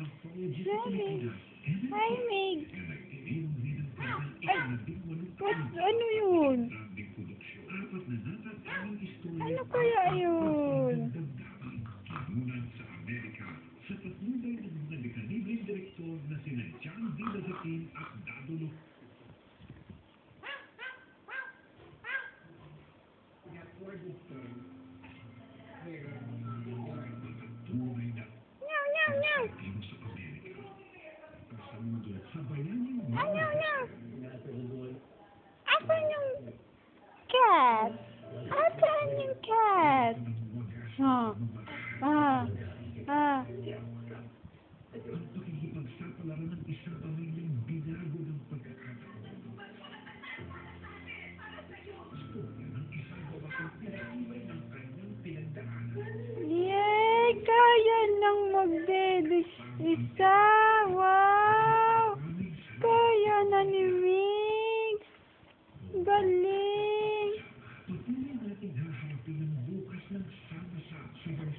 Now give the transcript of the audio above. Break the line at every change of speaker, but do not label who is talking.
Sorry. Hi, Meg. Ay, ano yun? Ano kaya yun?
Sa patnubay ng mga dekanibleng direktor na sina John D. Lazatin at Dado Lo. Tunay na
Meow, meow, meow.
epektibo sa Amerika. Sa mundo, sa bayaning
Meow, meow, meow. Asan yung cat? Asan yung cat? Huh? Ah.
ang pakikipagsapalaran ng isang pamilyang binago ng